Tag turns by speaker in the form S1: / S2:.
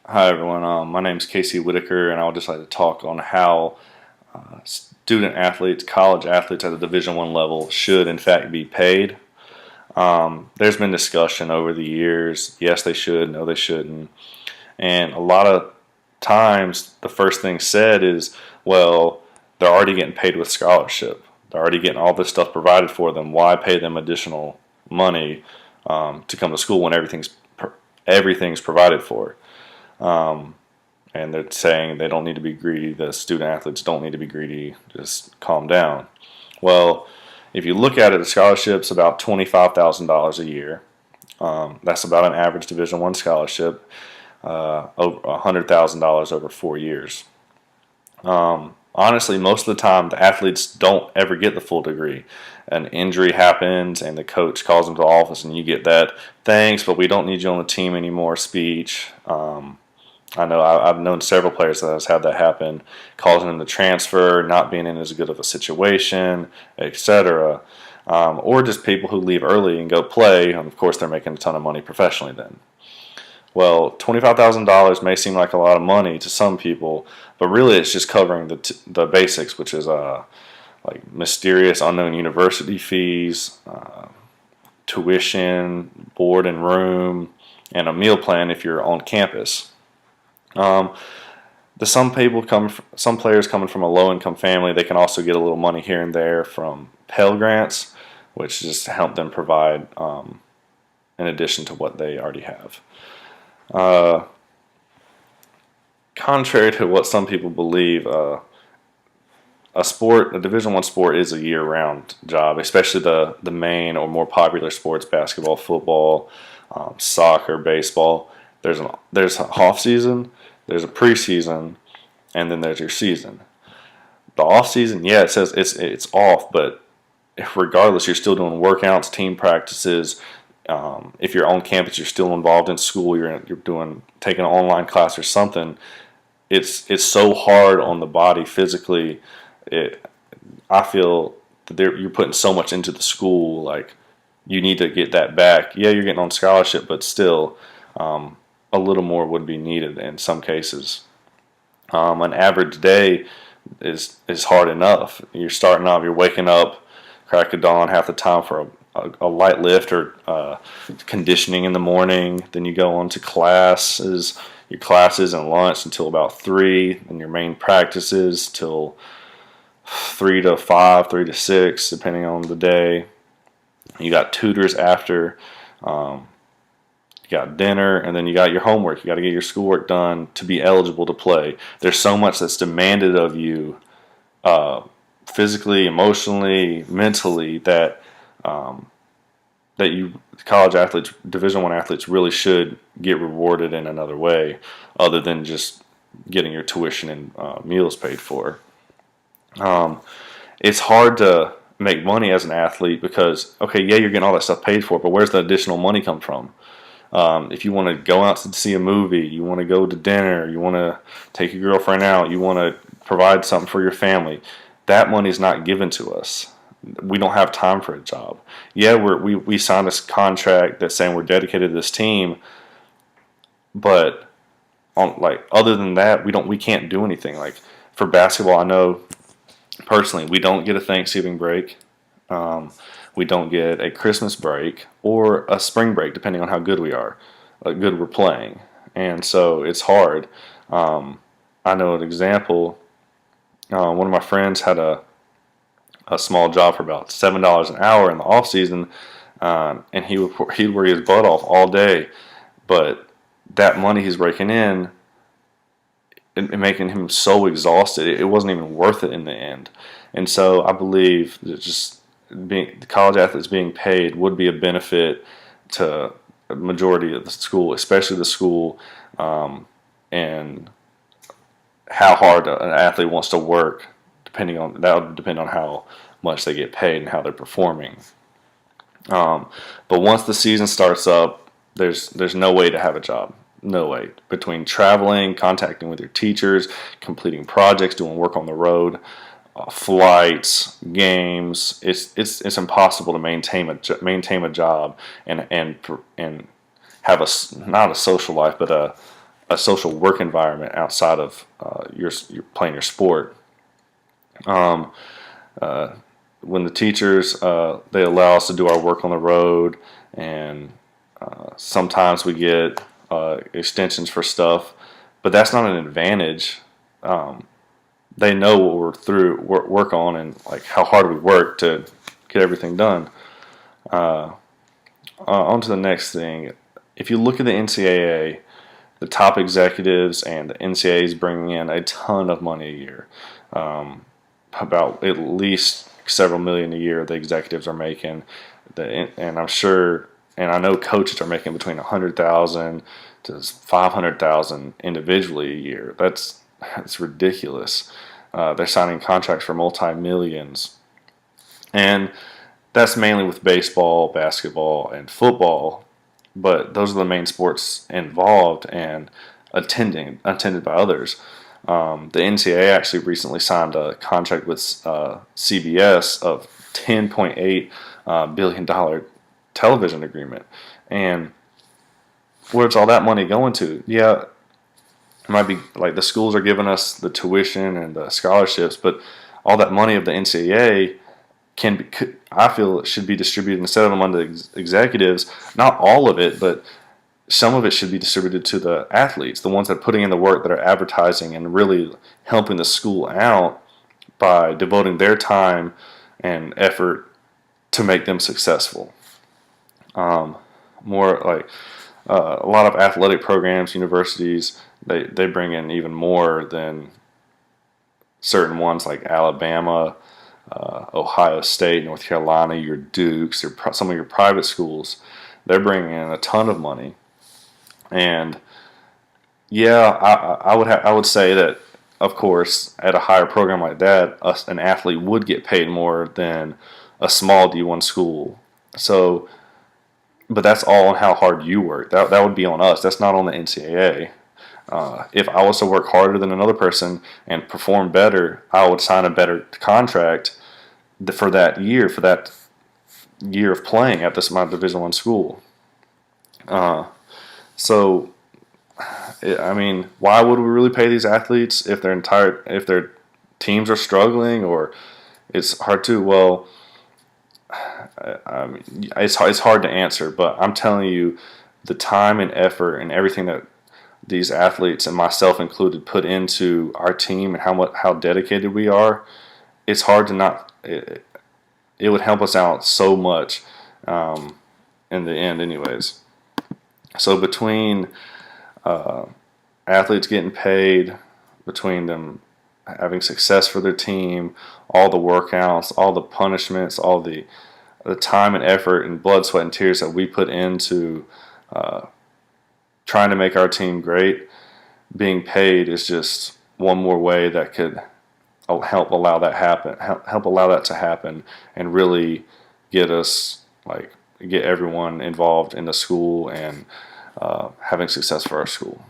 S1: Hi everyone. My name is Casey Whitaker, and I would just like to talk on how student athletes, college athletes at the Division I level, should in fact be paid. There's been discussion over the years. Yes, they should. No, they shouldn't. And a lot of times, the first thing said is, "Well, they're already getting paid with scholarship. They're already getting all this stuff provided for them. Why pay them additional money to come to school when everything's provided for?" Um, and they're saying they don't need to be greedy. The student athletes don't need to be greedy. Just calm down. Well, if you look at it, a scholarship's about $25,000 a year. That's about an average Division I scholarship, over $100,000 over 4 years. Honestly, most of the time, the athletes don't ever get the full degree. An injury happens, and the coach calls them to the office, and you get that "thanks, but we don't need you on the team anymore" speech. I know I've known several players that has had that happen, causing them to transfer, not being in as good of a situation, etc. Or just people who leave early and go play, and of course they're making a ton of money professionally then. Well, $25,000 may seem like a lot of money to some people, but really it's just covering the basics, which is like mysterious unknown university fees, tuition, board and room, and a meal plan if you're on campus. Um, some players coming from a low income family, they can also get a little money here and there from Pell Grants, which just help them provide in addition to what they already have. Uh, Contrary to what some people believe, a Division I sport, is a year-round job, especially the main or more popular sports: basketball, football, soccer, baseball. There's an off season, there's a preseason, and then there's your season. The off season, yeah, it says it's off, but regardless, you're still doing workouts, team practices. If you're on campus, you're still involved in school. You're taking an online class or something. It's so hard on the body physically. It I feel that you're putting so much into the school. Like, you need to get that back. Yeah, you're getting on scholarship, but still, a little more would be needed in some cases. An average day is hard enough. You're starting off. You're waking up, crack of dawn, half the time for a light lift or conditioning in the morning. Then you go on to your classes and lunch until about 3, and your main practices till 3 to 5, 3 to 6, depending on the day. You got tutors after. You got dinner, and then you got your homework. You got to get your schoolwork done to be eligible to play. There's so much that's demanded of you, physically, emotionally, mentally, that you college athletes, Division I athletes, really should get rewarded in another way, other than just getting your tuition and meals paid for. It's hard to make money as an athlete because, okay, yeah, you're getting all that stuff paid for, but where's the additional money come from? If you want to go out to see a movie, you want to go to dinner, you want to take your girlfriend out, you want to provide something for your family, that money is not given to us. We don't have time for a job. Yeah, we signed this contract that's saying we're dedicated to this team, but other than that, we can't do anything. Like, for basketball, I know personally we don't get a Thanksgiving break. We don't get a Christmas break or a spring break, depending on how good we are, good we're playing, and so it's hard. I know an example. One of my friends had a small job for about $7 an hour in the off season, and he'd work his butt off all day, but that money he's raking in and making him so exhausted, it wasn't even worth it in the end. And so I believe that just the college athletes being paid would be a benefit to a majority of the school, especially the school, and how hard an athlete wants to work. That would depend on how much they get paid and how they're performing. But once the season starts up, there's no way to have a job. No way. Between traveling, contacting with your teachers, completing projects, doing work on the road, flights, games, it's impossible to maintain a job and have not a social life, but a a social work environment outside of your playing your sport. Um, when the teachers they allow us to do our work on the road, and sometimes we get extensions for stuff, but that's not an advantage. Um, they know what we're through work on, and like how hard we work to get everything done. On to the next thing. If you look at the NCAA, the top executives and the NCAA is bringing in a ton of money a year. About at least several million a year the executives are making. And I'm sure, and I know coaches are making between 100,000 to 500,000 individually a year. That's ridiculous. They're signing contracts for multi-millions. And that's mainly with baseball, basketball, and football, but those are the main sports involved and attended by others. The NCAA actually recently signed a contract with CBS of $10.8 billion television agreement. And where's all that money going to? Yeah, it might be like the schools are giving us the tuition and the scholarships, but all that money of the NCAA I feel it should be distributed instead of them on the executives. Not all of it, but some of it should be distributed to the athletes, the ones that are putting in the work, that are advertising and really helping the school out by devoting their time and effort to make them successful. More like a lot of athletic programs, universities, they bring in even more than certain ones like Alabama, Ohio State, North Carolina, your Dukes, or some of your private schools. They're bringing in a ton of money. And yeah, I would say that, of course, at a higher program like that, an athlete would get paid more than a small D1 school. So, but that's all on how hard you work. That would be on us. That's not on the NCAA. If I was to work harder than another person and perform better, I would sign a better contract for that year of playing at my Division I school. So, I mean, why would we really pay these athletes if their teams are struggling or it's hard to? Well, I mean, it's hard to answer, but I'm telling you, the time and effort and everything that these athletes, and myself included, put into our team and how dedicated we are, it's hard to not. It would help us out so much in the end, anyways. So between athletes getting paid, between them having success for their team, all the workouts, all the punishments, all the time and effort and blood, sweat, and tears that we put into trying to make our team great, being paid is just one more way that could help allow that to happen, and really get everyone involved in the school and having success for our school.